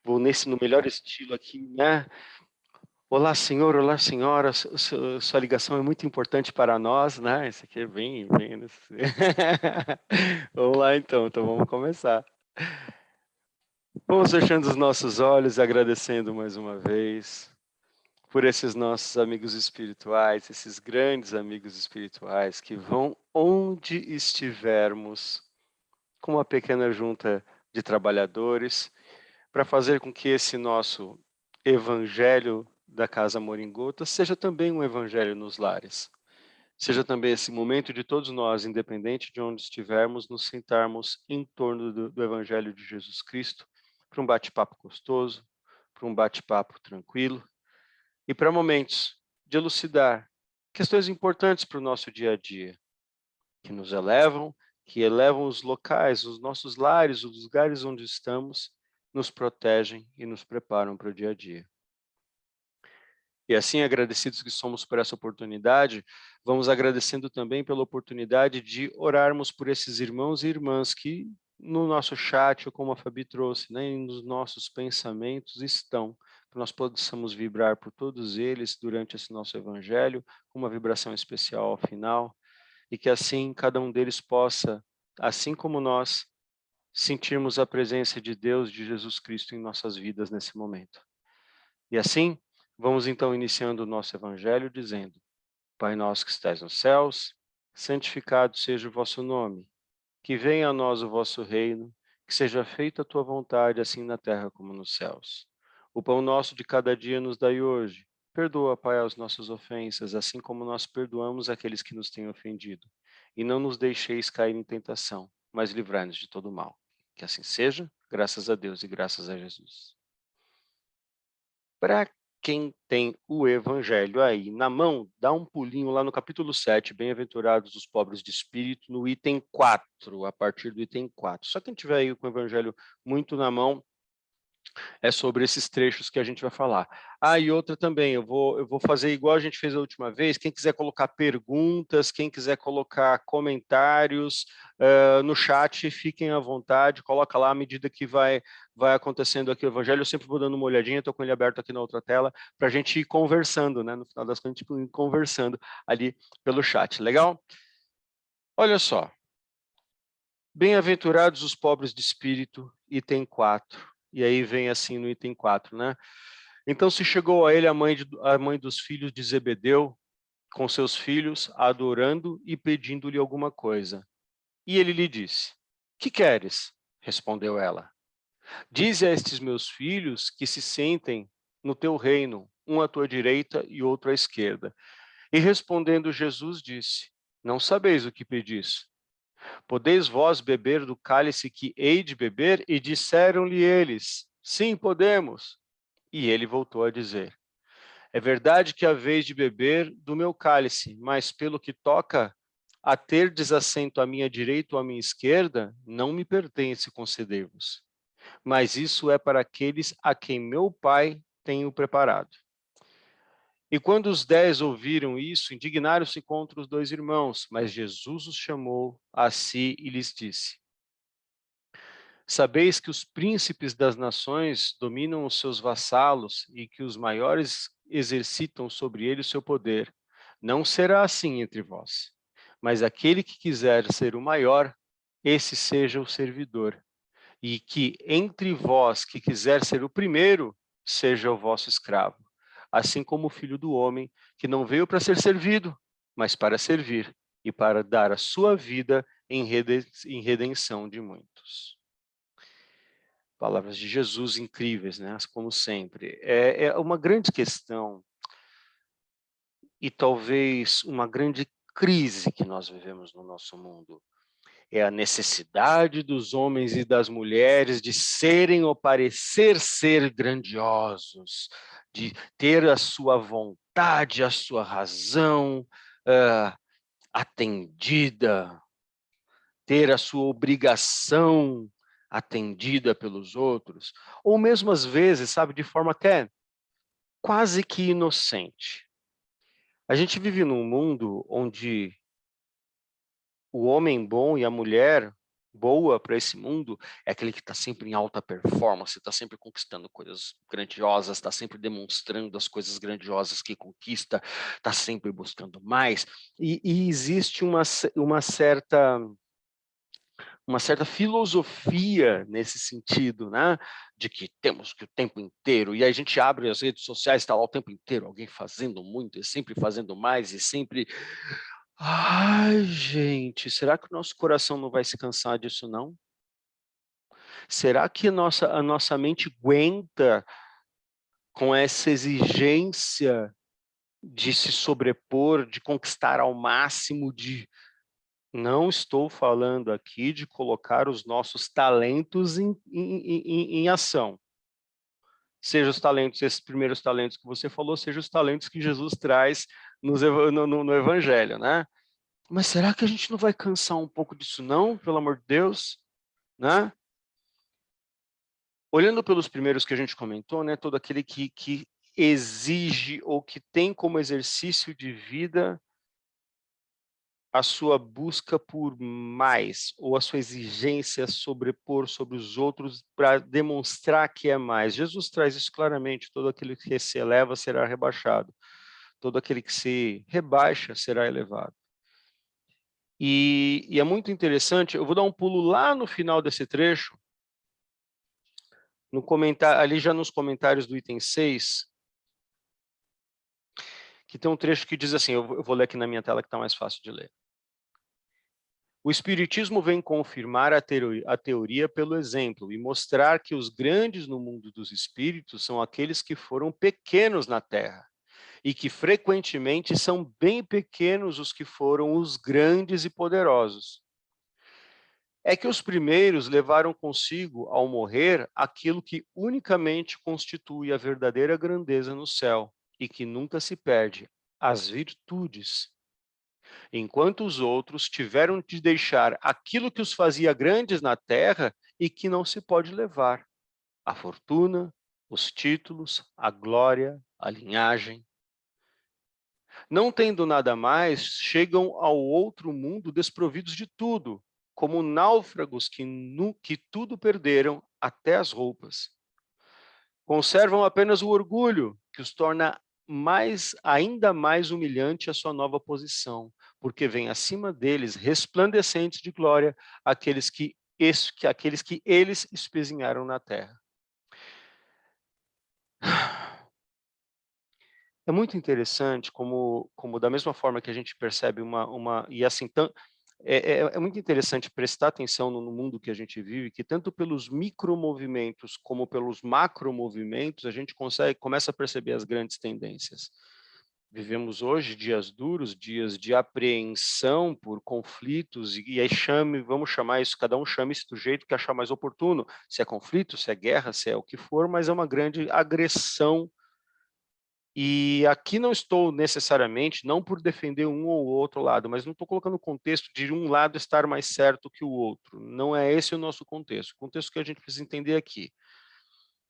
Vou no melhor estilo aqui, né? Olá, senhor, olá, senhora. Sua ligação é muito importante para nós, né? Isso aqui é bem. Vamos lá, então vamos começar. Vamos fechando os nossos olhos, agradecendo mais uma vez por esses nossos amigos espirituais, esses grandes amigos espirituais que vão onde estivermos, com uma pequena junta de trabalhadores, para fazer com que esse nosso evangelho da Casa Moringota seja também um evangelho nos lares. Seja também esse momento de todos nós, independente de onde estivermos, nos sentarmos em torno do evangelho de Jesus Cristo, para um bate-papo gostoso, para um bate-papo tranquilo, e para momentos de elucidar questões importantes para o nosso dia a dia, que nos elevam, que elevam os locais, os nossos lares, os lugares onde estamos, nos protegem e nos preparam para o dia a dia. E assim, agradecidos que somos por essa oportunidade, vamos agradecendo também pela oportunidade de orarmos por esses irmãos e irmãs que no nosso chat, ou como a Fabi trouxe, né, nos nossos pensamentos estão, que nós possamos vibrar por todos eles durante esse nosso evangelho, com uma vibração especial ao final, e que assim cada um deles possa, assim como nós, sentirmos a presença de Deus, de Jesus Cristo em nossas vidas nesse momento. E assim, vamos então iniciando o nosso evangelho dizendo: Pai nosso que estais nos céus, santificado seja o vosso nome, que venha a nós o vosso reino, que seja feita a tua vontade, assim na terra como nos céus. O pão nosso de cada dia nos dai hoje. Perdoa, Pai, as nossas ofensas, assim como nós perdoamos aqueles que nos têm ofendido. E não nos deixeis cair em tentação, mas livrai-nos de todo mal. Que assim seja, graças a Deus e graças a Jesus. Para quem tem o evangelho aí na mão, dá um pulinho lá no capítulo 7, bem-aventurados os pobres de espírito, no item 4, a partir do item 4. Só quem tiver aí com o evangelho muito na mão, é sobre esses trechos que a gente vai falar. Ah, e outra também, eu vou fazer igual a gente fez a última vez, quem quiser colocar perguntas, quem quiser colocar comentários no chat, fiquem à vontade, coloca lá à medida que vai acontecendo aqui o evangelho, eu sempre vou dando uma olhadinha, estou com ele aberto aqui na outra tela, para a gente ir conversando, né? No final das contas, a gente ir conversando ali pelo chat, legal? Olha só, bem-aventurados os pobres de espírito, item 4. E aí vem assim no item 4, né? Então se chegou a ele a mãe dos filhos de Zebedeu, com seus filhos, adorando e pedindo-lhe alguma coisa. E ele lhe disse: Que queres? Respondeu ela. Dize a estes meus filhos que se sentem no teu reino, um à tua direita e outro à esquerda. E respondendo Jesus disse: Não sabeis o que pedis. Podeis vós beber do cálice que hei de beber? E disseram-lhe eles: Sim, podemos. E ele voltou a dizer: É verdade que haveis de beber do meu cálice, mas pelo que toca a ter desassento à minha direita ou à minha esquerda, não me pertence conceder-vos. Mas isso é para aqueles a quem meu Pai tem o preparado. E quando os 10 ouviram isso, indignaram-se contra os dois irmãos, mas Jesus os chamou a si e lhes disse: Sabeis que os príncipes das nações dominam os seus vassalos e que os maiores exercitam sobre eles o seu poder. Não será assim entre vós. Mas aquele que quiser ser o maior, esse seja o servidor. E que entre vós que quiser ser o primeiro, seja o vosso escravo. Assim como o Filho do Homem, que não veio para ser servido, mas para servir e para dar a sua vida em redenção de muitos. Palavras de Jesus incríveis, né? Como sempre. É uma grande questão e talvez uma grande crise que nós vivemos no nosso mundo. É a necessidade dos homens e das mulheres de serem ou parecer ser grandiosos, de ter a sua vontade, a sua razão atendida, ter a sua obrigação atendida pelos outros, ou mesmo às vezes, sabe, de forma até quase que inocente. A gente vive num mundo onde o homem bom e a mulher boa para esse mundo é aquele que está sempre em alta performance, está sempre conquistando coisas grandiosas, está sempre demonstrando as coisas grandiosas que conquista, está sempre buscando mais. E existe uma certa filosofia nesse sentido, né? De que temos que o tempo inteiro, e aí a gente abre as redes sociais, está lá o tempo inteiro, alguém fazendo muito, e sempre fazendo mais, e sempre. Ai, gente, será que o nosso coração não vai se cansar disso, não? Será que a nossa mente aguenta com essa exigência de se sobrepor, de conquistar ao máximo, de... Não estou falando aqui de colocar os nossos talentos em ação. Seja os talentos, esses primeiros talentos que você falou, seja os talentos que Jesus traz no Evangelho, né? Mas será que a gente não vai cansar um pouco disso não, pelo amor de Deus? Né? Olhando pelos primeiros que a gente comentou, né, todo aquele que exige ou que tem como exercício de vida a sua busca por mais, ou a sua exigência sobrepor sobre os outros para demonstrar que é mais. Jesus traz isso claramente: todo aquele que se eleva será rebaixado, todo aquele que se rebaixa será elevado. E é muito interessante, eu vou dar um pulo lá no final desse trecho, no comentário, ali já nos comentários do item 6, que tem um trecho que diz assim, eu vou ler aqui na minha tela que está mais fácil de ler. O Espiritismo vem confirmar a teoria pelo exemplo e mostrar que os grandes no mundo dos espíritos são aqueles que foram pequenos na Terra e que frequentemente são bem pequenos os que foram os grandes e poderosos. É que os primeiros levaram consigo, ao morrer, aquilo que unicamente constitui a verdadeira grandeza no céu e que nunca se perde, as virtudes, enquanto os outros tiveram de deixar aquilo que os fazia grandes na terra e que não se pode levar: a fortuna, os títulos, a glória, a linhagem. Não tendo nada mais, chegam ao outro mundo desprovidos de tudo, como náufragos que tudo perderam, até as roupas. Conservam apenas o orgulho, que os torna ainda mais humilhante a sua nova posição, porque vem acima deles, resplandecentes de glória, aqueles que eles espezinharam na terra. É muito interessante como da mesma forma que a gente percebe e assim, é muito interessante prestar atenção no mundo que a gente vive, que tanto pelos micromovimentos como pelos macromovimentos, a gente começa a perceber as grandes tendências. Vivemos hoje dias duros, dias de apreensão por conflitos, e aí vamos chamar isso, cada um chama isso do jeito que achar mais oportuno, se é conflito, se é guerra, se é o que for, mas é uma grande agressão. E aqui não estou necessariamente, não por defender um ou outro lado, mas não estou colocando o contexto de um lado estar mais certo que o outro. Não é esse o nosso contexto. O contexto que a gente precisa entender aqui: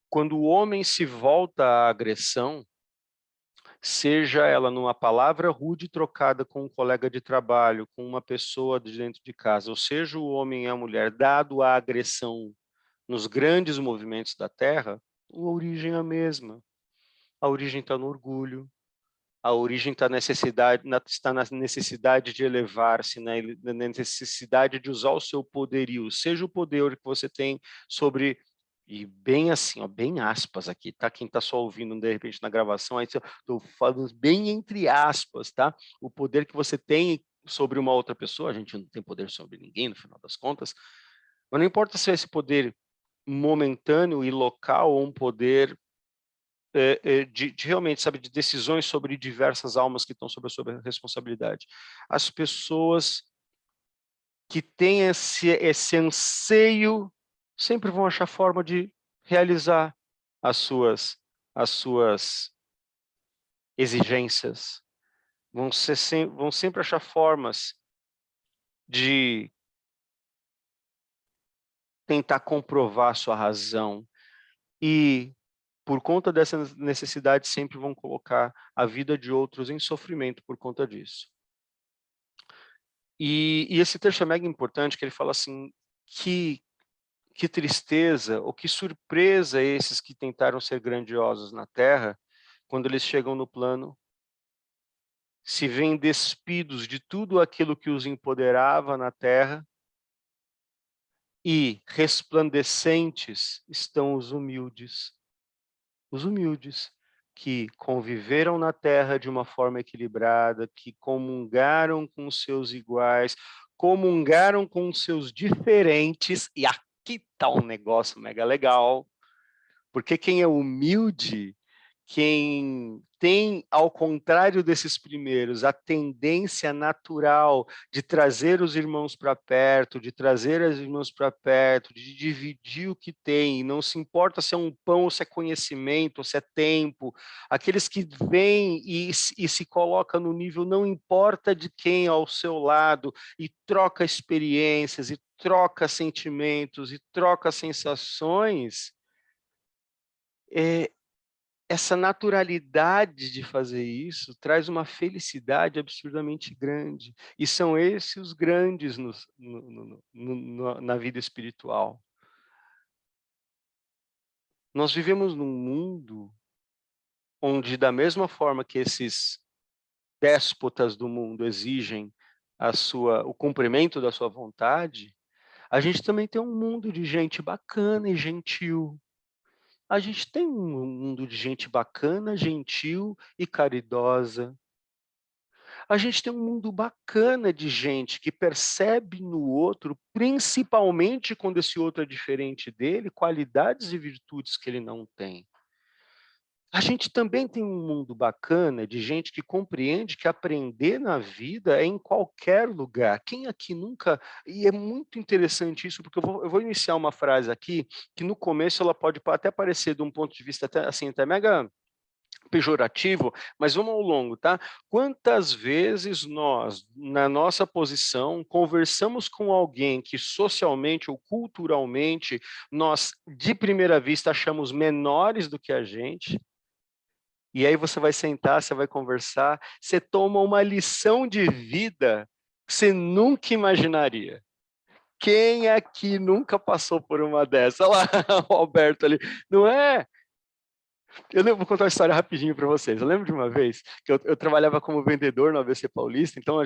quando o homem se volta à agressão, seja ela numa palavra rude trocada com um colega de trabalho, com uma pessoa de dentro de casa, ou seja, o homem e a mulher dado à agressão nos grandes movimentos da Terra, a origem é a mesma. A origem está no orgulho, a origem está na necessidade de elevar-se, na necessidade de usar o seu poderio, seja o poder que você tem sobre, e bem assim, ó, bem aspas aqui, tá? Quem está só ouvindo de repente na gravação, aí estou falando bem entre aspas, tá? O poder que você tem sobre uma outra pessoa, a gente não tem poder sobre ninguém no final das contas, mas não importa se é esse poder momentâneo e local ou um poder de realmente, sabe, de decisões sobre diversas almas que estão sob a sua responsabilidade. As pessoas que têm esse anseio sempre vão achar forma de realizar as suas exigências, vão sempre achar formas de tentar comprovar sua razão e, por conta dessa necessidade, sempre vão colocar a vida de outros em sofrimento por conta disso. E esse trecho é mega importante, que ele fala assim, que tristeza ou que surpresa esses que tentaram ser grandiosos na Terra, quando eles chegam no plano, se veem despidos de tudo aquilo que os empoderava na Terra, e resplandecentes estão os humildes, que conviveram na Terra de uma forma equilibrada, que comungaram com os seus iguais, comungaram com os seus diferentes, e aqui está um negócio mega legal, porque quem é humilde, quem tem, ao contrário desses primeiros, a tendência natural de trazer os irmãos para perto, de trazer as irmãs para perto, de dividir o que tem, não se importa se é um pão, ou se é conhecimento, ou se é tempo, aqueles que vêm e se colocam no nível, não importa de quem ao seu lado, e troca experiências, e troca sentimentos, e troca sensações, essa naturalidade de fazer isso traz uma felicidade absurdamente grande. E são esses os grandes na vida espiritual. Nós vivemos num mundo onde, da mesma forma que esses déspotas do mundo exigem o cumprimento da sua vontade, a gente também tem um mundo de gente bacana e gentil. A gente tem um mundo de gente bacana, gentil e caridosa. A gente tem um mundo bacana de gente que percebe no outro, principalmente quando esse outro é diferente dele, qualidades e virtudes que ele não tem. A gente também tem um mundo bacana de gente que compreende que aprender na vida é em qualquer lugar. Quem aqui nunca... E é muito interessante isso, porque eu vou iniciar uma frase aqui, que no começo ela pode até parecer, de um ponto de vista até, assim, até mega pejorativo, mas vamos ao longo, tá? Quantas vezes nós, na nossa posição, conversamos com alguém que socialmente ou culturalmente nós, de primeira vista, achamos menores do que a gente, e aí você vai sentar, você vai conversar, você toma uma lição de vida que você nunca imaginaria. Quem aqui nunca passou por uma dessa? Olha lá, o Alberto ali. Não é? Vou contar uma história rapidinho para vocês. Eu lembro de uma vez que eu trabalhava como vendedor no ABC Paulista, então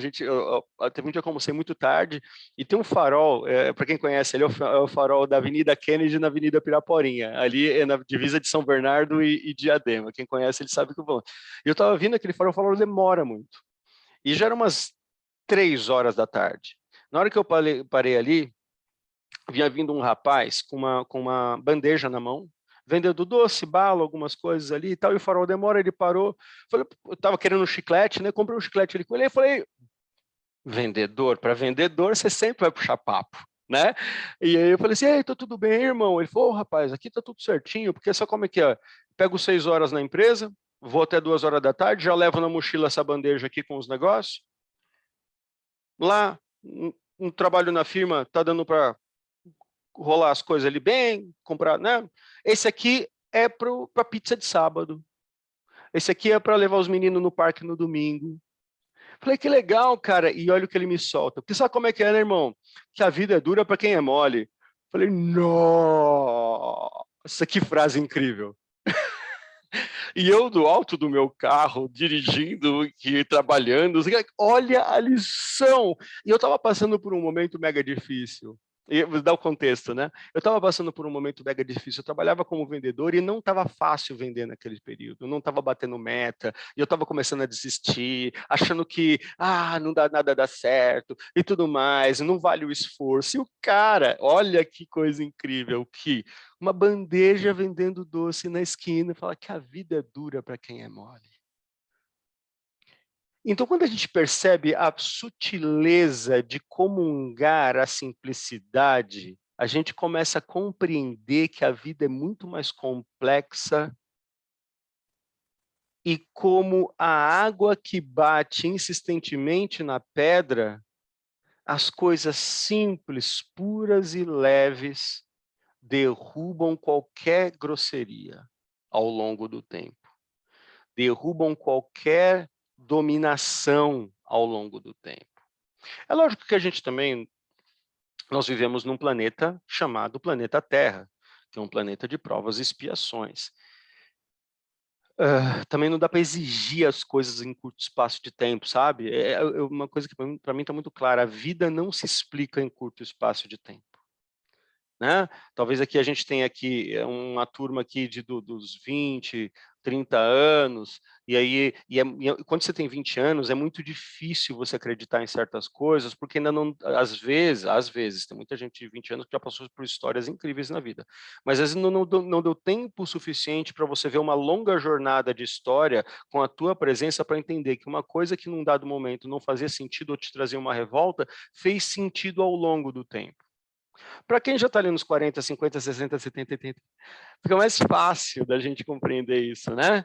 teve um dia que eu almocei muito tarde, e tem um farol, para quem conhece, ali é o farol da Avenida Kennedy na Avenida Piraporinha, ali é na divisa de São Bernardo e Diadema. Quem conhece, ele sabe que eu vou. E eu estava vindo aquele farol, o farol demora muito. E já eram umas 3 horas da tarde. Na hora que eu parei ali, vinha vindo um rapaz com uma bandeja na mão, vendendo doce, bala, algumas coisas ali e tal, e o farol demora, ele parou, falei, eu estava querendo um chiclete, né? Comprei um chiclete ali com ele, e falei, vendedor, para vendedor você sempre vai puxar papo, né? E aí eu falei assim, ei, tá tudo bem, irmão? Ele falou, rapaz, aqui tá tudo certinho, porque só como é que é? Pego 6 horas na empresa, vou até 2 horas da tarde, já levo na mochila essa bandeja aqui com os negócios, lá, um trabalho na firma, tá dando para rolar as coisas ali bem, comprar, né? Esse aqui é para pizza de sábado. Esse aqui é para levar os meninos no parque no domingo. Falei, que legal, cara. E olha o que ele me solta. Porque sabe como é que é, né, irmão? Que a vida é dura para quem é mole. Falei, nossa, que frase incrível. E eu, do alto do meu carro, dirigindo e trabalhando, olha a lição. E eu estava passando por um momento mega difícil. E vou dar o contexto, né? Eu estava passando por um momento mega difícil. Eu trabalhava como vendedor e não estava fácil vender naquele período. Eu não estava batendo meta. E eu estava começando a desistir, achando que não dá nada dar certo e tudo mais. Não vale o esforço. E o cara, olha que coisa incrível, que uma bandeja vendendo doce na esquina, fala que a vida é dura para quem é mole. Então, quando a gente percebe a sutileza de comungar a simplicidade, a gente começa a compreender que a vida é muito mais complexa e como a água que bate insistentemente na pedra, as coisas simples, puras e leves derrubam qualquer grosseria ao longo do tempo. Derrubam qualquer dominação ao longo do tempo. É lógico que a gente também nós vivemos num planeta chamado planeta Terra, que é um planeta de provas e expiações. Também não dá para exigir as coisas em curto espaço de tempo, sabe? É uma coisa que para mim está muito clara: a vida não se explica em curto espaço de tempo. Né? Talvez aqui a gente tenha aqui uma turma aqui dos 20, 30 anos, quando você tem 20 anos, é muito difícil você acreditar em certas coisas, porque ainda não, às vezes, tem muita gente de 20 anos que já passou por histórias incríveis na vida, mas às vezes não deu tempo suficiente para você ver uma longa jornada de história com a tua presença para entender que uma coisa que num dado momento não fazia sentido ou te trazia uma revolta, fez sentido ao longo do tempo. Para quem já está ali nos 40, 50, 60, 70, 80, fica mais fácil da gente compreender isso, né?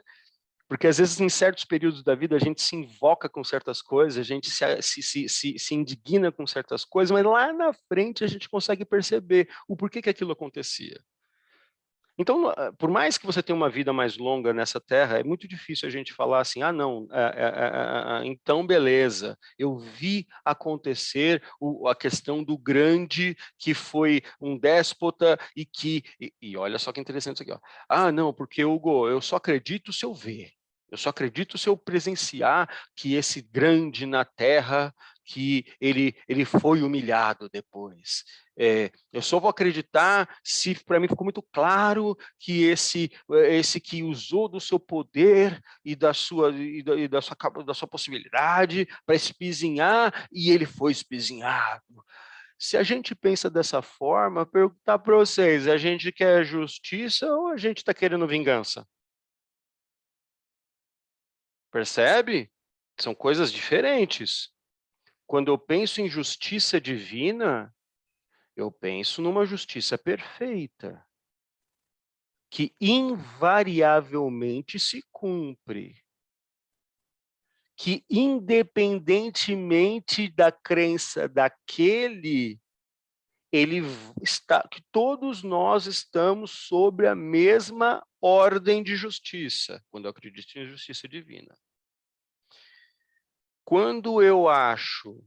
Porque às vezes em certos períodos da vida a gente se invoca com certas coisas, a gente se indigna com certas coisas, mas lá na frente a gente consegue perceber o porquê que aquilo acontecia. Então, por mais que você tenha uma vida mais longa nessa terra, é muito difícil a gente falar assim, ah, não, então beleza, eu vi acontecer a questão do grande que foi um déspota e olha só que interessante isso aqui, ó. Ah, não, porque, Hugo, eu só acredito se eu ver. Eu só acredito se eu presenciar que esse grande na terra, que ele foi humilhado depois. Eu só vou acreditar se para mim ficou muito claro que esse que usou do seu poder e da sua possibilidade para espizinhar e ele foi espizinhado. Se a gente pensa dessa forma, perguntar para vocês, a gente quer justiça ou a gente está querendo vingança? Percebe? São coisas diferentes. Quando eu penso em justiça divina, eu penso numa justiça perfeita, que invariavelmente se cumpre, que independentemente da crença daquele, que todos nós estamos sobre a mesma ordem de justiça, quando eu acredito em justiça divina. Quando eu acho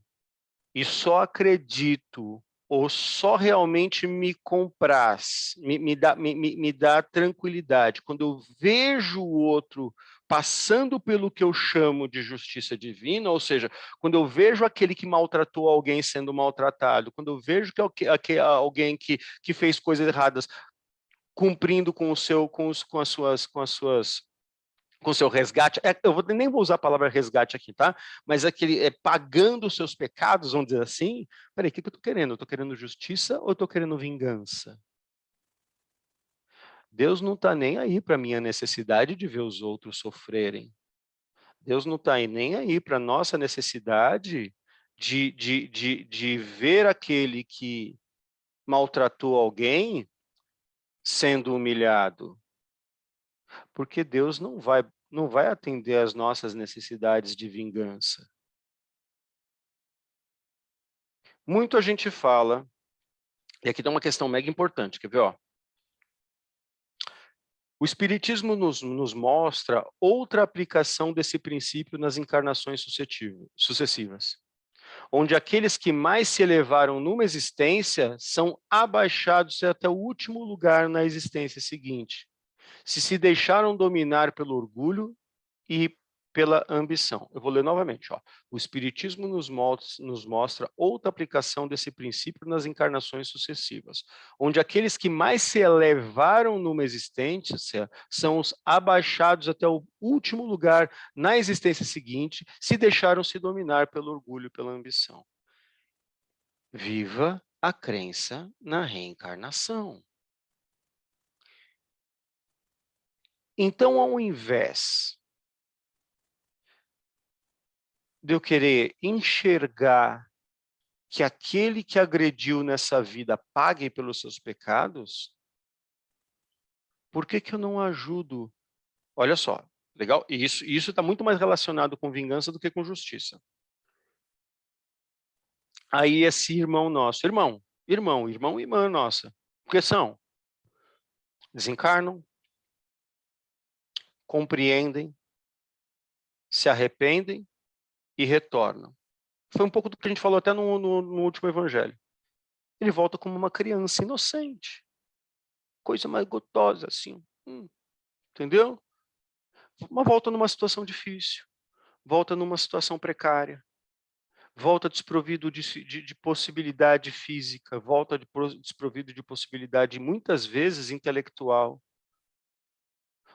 e só acredito ou só realmente me compraz, me dá tranquilidade. Quando eu vejo o outro passando pelo que eu chamo de justiça divina, ou seja, quando eu vejo aquele que maltratou alguém sendo maltratado, quando eu vejo que alguém que fez coisas erradas cumprindo com o seu, com as suas com seu resgate, nem vou usar a palavra resgate aqui, tá? Mas aquele pagando os seus pecados, vamos dizer assim. Peraí, o que eu estou querendo? Eu estou querendo justiça ou estou querendo vingança? Deus não está nem aí para a minha necessidade de ver os outros sofrerem. Deus não está nem aí para a nossa necessidade de ver aquele que maltratou alguém sendo humilhado. Porque Deus não vai atender às nossas necessidades de vingança. Muito a gente fala, e aqui tem uma questão mega importante, quer ver? Ó? O Espiritismo nos mostra outra aplicação desse princípio nas encarnações sucessivas, onde aqueles que mais se elevaram numa existência são abaixados até o último lugar na existência seguinte, se deixaram dominar pelo orgulho e pela ambição. Eu vou ler novamente. Ó. O Espiritismo nos mostra outra aplicação desse princípio nas encarnações sucessivas, onde aqueles que mais se elevaram numa existência são os abaixados até o último lugar na existência seguinte, se deixaram se dominar pelo orgulho e pela ambição. Viva a crença na reencarnação. Então, ao invés de eu querer enxergar que aquele que agrediu nessa vida pague pelos seus pecados, por que eu não ajudo? Olha só, legal? E isso está muito mais relacionado com vingança do que com justiça. Aí esse irmão nosso, irmão e irmã nossa, porque são, desencarnam, compreendem, se arrependem e retornam. Foi um pouco do que a gente falou até no último evangelho. ele volta como uma criança inocente. Coisa mais gostosa, assim. Entendeu? Mas volta numa situação difícil, volta numa situação precária, volta desprovido de possibilidade física, volta desprovido de possibilidade, muitas vezes, intelectual.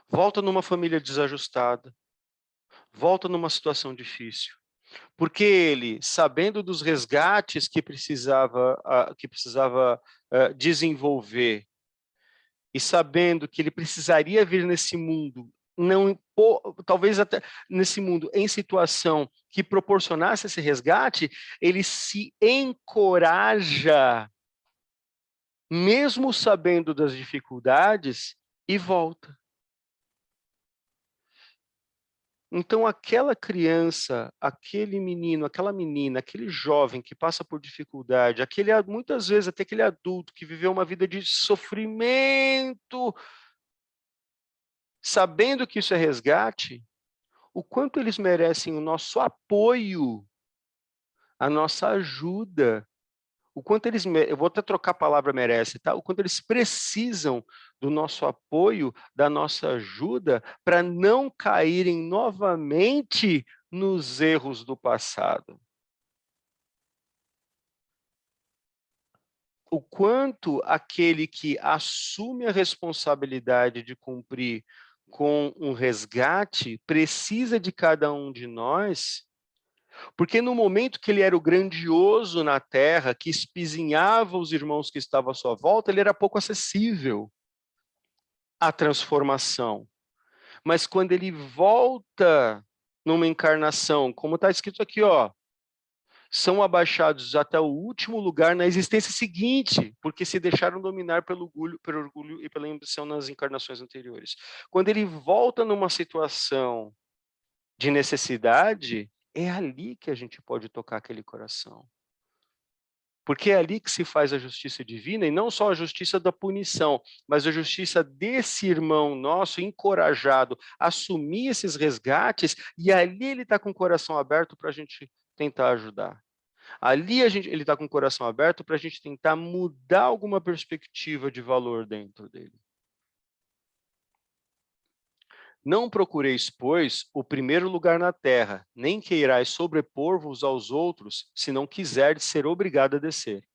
Volta numa família desajustada, volta numa situação difícil. Porque ele, sabendo dos resgates que precisava desenvolver, e sabendo que ele precisaria vir nesse mundo, talvez até nesse mundo, em situação que proporcionasse esse resgate, ele se encoraja, mesmo sabendo das dificuldades, e volta. Então, aquela criança, aquele menino, aquela menina, aquele jovem que passa por dificuldade, muitas vezes até aquele adulto que viveu uma vida de sofrimento, sabendo que isso é resgate, o quanto eles merecem o nosso apoio, a nossa ajuda, o quanto eu vou até trocar a palavra merece, tá? O quanto eles precisam do nosso apoio, da nossa ajuda, para não caírem novamente nos erros do passado. O quanto aquele que assume a responsabilidade de cumprir com um resgate precisa de cada um de nós, porque no momento que ele era o grandioso na terra, que espizinhava os irmãos que estavam à sua volta, ele era pouco acessível à transformação. Mas quando ele volta numa encarnação, como está escrito aqui, ó, são abaixados até o último lugar na existência seguinte, porque se deixaram dominar pelo orgulho e pela ambição nas encarnações anteriores. Quando ele volta numa situação de necessidade, é ali que a gente pode tocar aquele coração. Porque é ali que se faz a justiça divina, e não só a justiça da punição, mas a justiça desse irmão nosso, encorajado, a assumir esses resgates, e ali ele está com o coração aberto para a gente tentar ajudar. Ali ele está com o coração aberto para a gente tentar mudar alguma perspectiva de valor dentro dele. Não procureis, pois, o primeiro lugar na terra, nem queirais sobrepor-vos aos outros, se não quiserdes ser obrigado a descer.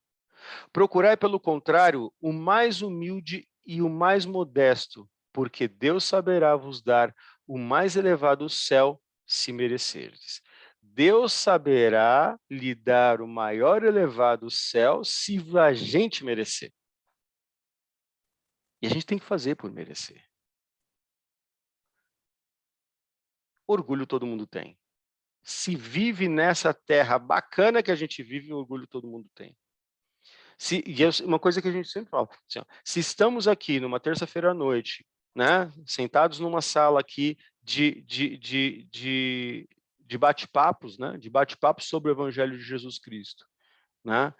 Procurai, pelo contrário, o mais humilde e o mais modesto, porque Deus saberá vos dar o mais elevado céu, se merecerdes. Deus saberá lhe dar o maior elevado céu, se a gente merecer. E a gente tem que fazer por merecer. Orgulho todo mundo tem. Se vive nessa terra bacana que a gente vive, orgulho todo mundo tem. Uma coisa que a gente sempre fala, assim, ó, se estamos aqui numa terça-feira à noite, né, sentados numa sala aqui de bate-papos, né, de bate-papos sobre o Evangelho de Jesus Cristo, né?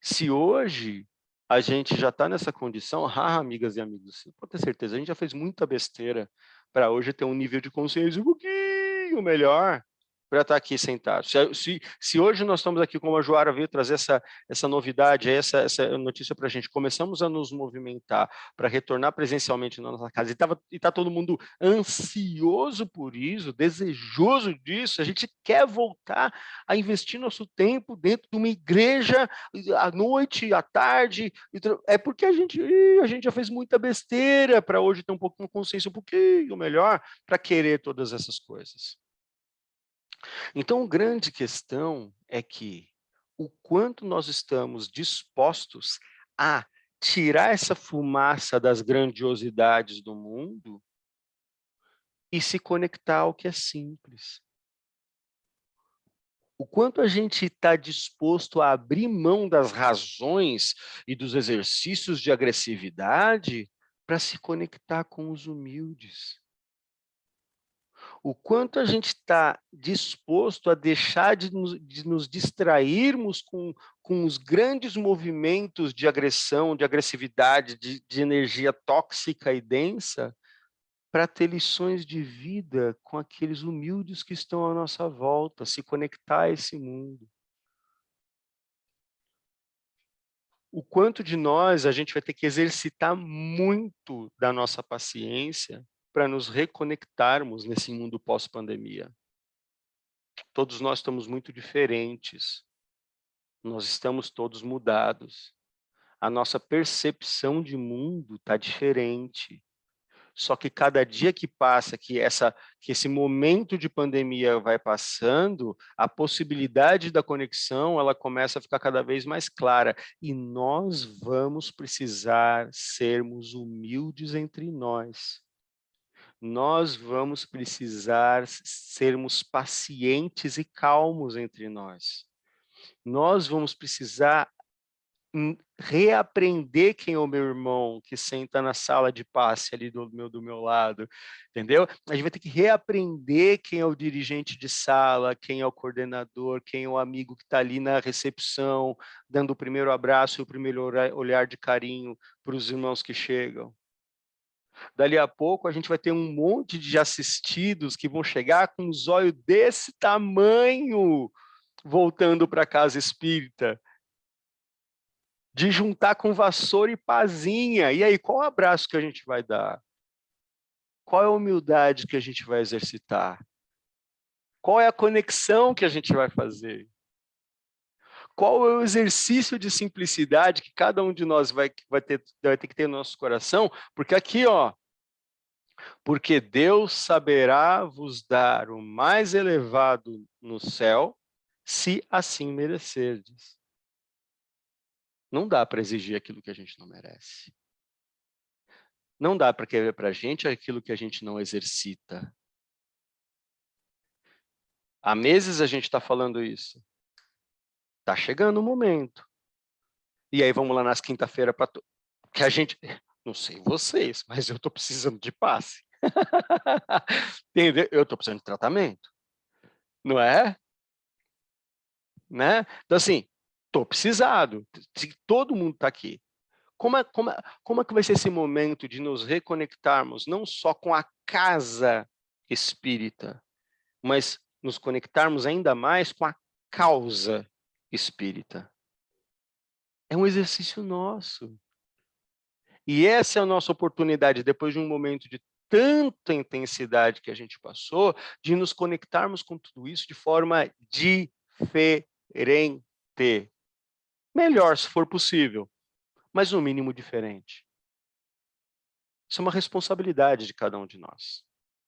Se hoje a gente já está nessa condição, amigas e amigos, pode ter certeza, a gente já fez muita besteira para hoje ter um nível de consciência um pouquinho melhor para estar aqui sentado. Se hoje nós estamos aqui, como a Joara veio trazer essa novidade, essa notícia para a gente, começamos a nos movimentar para retornar presencialmente na nossa casa, e está todo mundo ansioso por isso, desejoso disso, a gente quer voltar a investir nosso tempo dentro de uma igreja à noite, à tarde, é porque a gente já fez muita besteira para hoje ter um pouquinho de consciência um pouquinho melhor para querer todas essas coisas. Então, a grande questão é que o quanto nós estamos dispostos a tirar essa fumaça das grandiosidades do mundo e se conectar ao que é simples. O quanto a gente está disposto a abrir mão das razões e dos exercícios de agressividade para se conectar com os humildes. O quanto a gente está disposto a deixar de nos distrairmos com os grandes movimentos de agressão, de agressividade, de energia tóxica e densa, para ter lições de vida com aqueles humildes que estão à nossa volta, se conectar a esse mundo. o quanto de nós a gente vai ter que exercitar muito da nossa paciência para nos reconectarmos nesse mundo pós-pandemia. Todos nós estamos muito diferentes, nós estamos todos mudados. A nossa percepção de mundo está diferente. Só que cada dia que passa, que esse momento de pandemia vai passando, a possibilidade da conexão, ela começa a ficar cada vez mais clara. E nós vamos precisar sermos humildes entre nós. Nós vamos precisar sermos pacientes e calmos entre nós. Nós vamos precisar reaprender quem é o meu irmão que senta na sala de passe ali do meu lado, entendeu? A gente vai ter que reaprender quem é o dirigente de sala, quem é o coordenador, quem é o amigo que está ali na recepção, dando o primeiro abraço e o primeiro olhar de carinho para os irmãos que chegam. Dali a pouco a gente vai ter um monte de assistidos que vão chegar com um zóio desse tamanho, voltando para a casa espírita, de juntar com vassoura e pazinha. E aí, qual o abraço que a gente vai dar? Qual é a humildade que a gente vai exercitar? Qual é a conexão que a gente vai fazer? Qual é o exercício de simplicidade que cada um de nós vai ter que ter no nosso coração? Porque aqui, ó, porque Deus saberá vos dar o mais elevado no céu, se assim merecerdes. Não dá para exigir aquilo que a gente não merece. Não dá para querer para a gente aquilo que a gente não exercita. Há meses a gente está falando isso. Está chegando o momento. E aí vamos lá nas quinta-feira para que a gente, não sei vocês, mas eu estou precisando de passe. Entendeu? Eu estou precisando de tratamento. Não é? Né? Então assim, estou precisado. Se todo mundo está aqui. Como é que vai ser esse momento de nos reconectarmos não só com a casa espírita, mas nos conectarmos ainda mais com a causa espírita? É um exercício nosso. E essa é a nossa oportunidade, depois de um momento de tanta intensidade que a gente passou, de nos conectarmos com tudo isso de forma diferente. Melhor, se for possível, mas no mínimo diferente. Isso é uma responsabilidade de cada um de nós.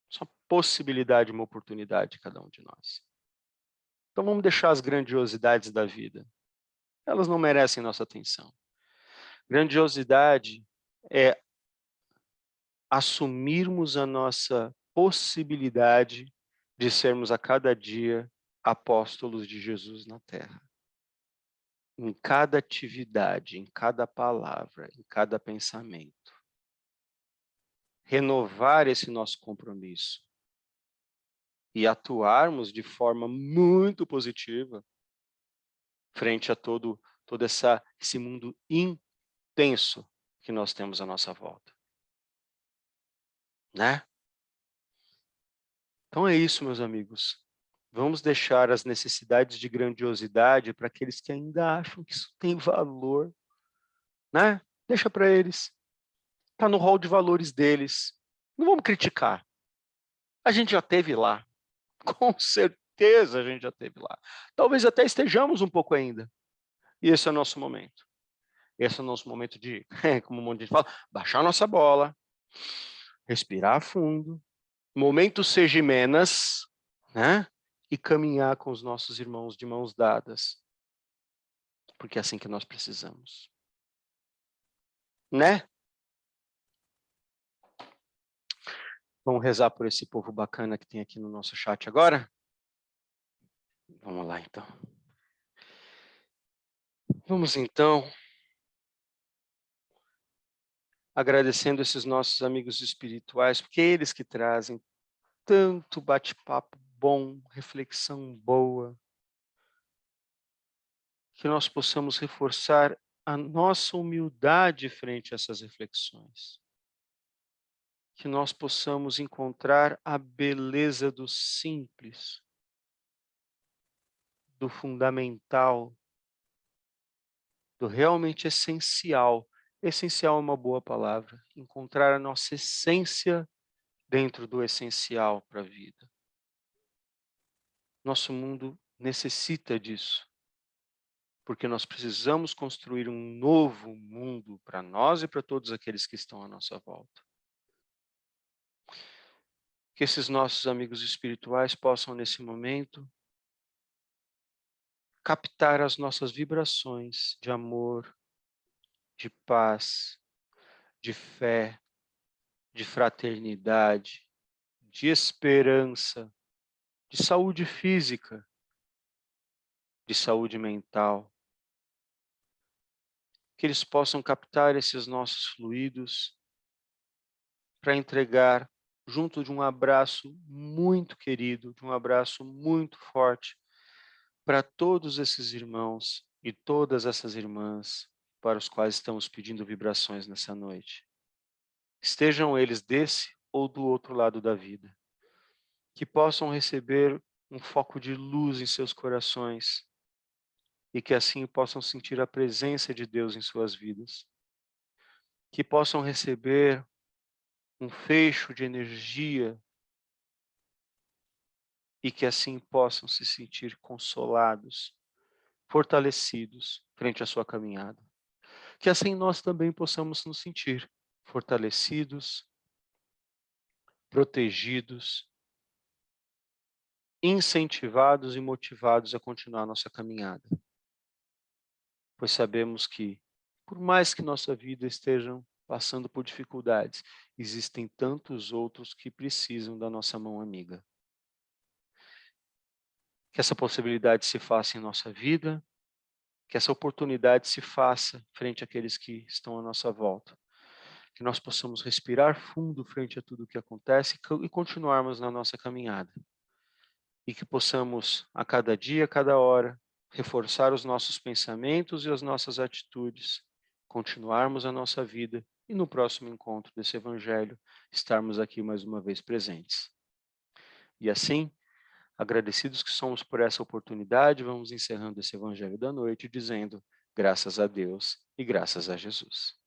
Isso é uma possibilidade, uma oportunidade de cada um de nós. Então vamos deixar as grandiosidades da vida. Elas não merecem nossa atenção. Grandiosidade é assumirmos a nossa possibilidade de sermos a cada dia apóstolos de Jesus na Terra. Em cada atividade, em cada palavra, em cada pensamento. Renovar esse nosso compromisso e atuarmos de forma muito positiva frente a todo esse mundo intenso que nós temos à nossa volta. Né? Então é isso, meus amigos. Vamos deixar as necessidades de grandiosidade para aqueles que ainda acham que isso tem valor. Né? Deixa para eles. Está no rol de valores deles. Não vamos criticar. A gente já esteve lá. Com certeza a gente já esteve lá. Talvez até estejamos um pouco ainda. E esse é o nosso momento. Esse é o nosso momento de, como um monte de gente fala, baixar a nossa bola, respirar fundo, momento segimenas, né? E caminhar com os nossos irmãos de mãos dadas. Porque é assim que nós precisamos. Né? Vamos rezar por esse povo bacana que tem aqui no nosso chat agora? Vamos lá, então. Vamos, então, agradecendo esses nossos amigos espirituais, porque é eles que trazem tanto bate-papo bom, reflexão boa, que nós possamos reforçar a nossa humildade frente a essas reflexões. Que nós possamos encontrar a beleza do simples, do fundamental, do realmente essencial. Essencial é uma boa palavra. Encontrar a nossa essência dentro do essencial para a vida. Nosso mundo necessita disso, porque nós precisamos construir um novo mundo para nós e para todos aqueles que estão à nossa volta. Que esses nossos amigos espirituais possam, nesse momento, captar as nossas vibrações de amor, de paz, de fé, de fraternidade, de esperança, de saúde física, de saúde mental. Que eles possam captar esses nossos fluidos para entregar junto de um abraço muito querido, de um abraço muito forte para todos esses irmãos e todas essas irmãs para os quais estamos pedindo vibrações nessa noite. Estejam eles desse ou do outro lado da vida. Que possam receber um foco de luz em seus corações e que assim possam sentir a presença de Deus em suas vidas. Que possam receber um fecho de energia e que assim possam se sentir consolados, fortalecidos frente à sua caminhada. Que assim nós também possamos nos sentir fortalecidos, protegidos, incentivados e motivados a continuar nossa caminhada. Pois sabemos que, por mais que nossa vida esteja passando por dificuldades, existem tantos outros que precisam da nossa mão amiga. Que essa possibilidade se faça em nossa vida, que essa oportunidade se faça frente àqueles que estão à nossa volta. Que nós possamos respirar fundo frente a tudo o que acontece e continuarmos na nossa caminhada. E que possamos, a cada dia, a cada hora, reforçar os nossos pensamentos e as nossas atitudes, continuarmos a nossa vida e no próximo encontro desse Evangelho, estarmos aqui mais uma vez presentes. E assim, agradecidos que somos por essa oportunidade, vamos encerrando esse Evangelho da noite dizendo graças a Deus e graças a Jesus.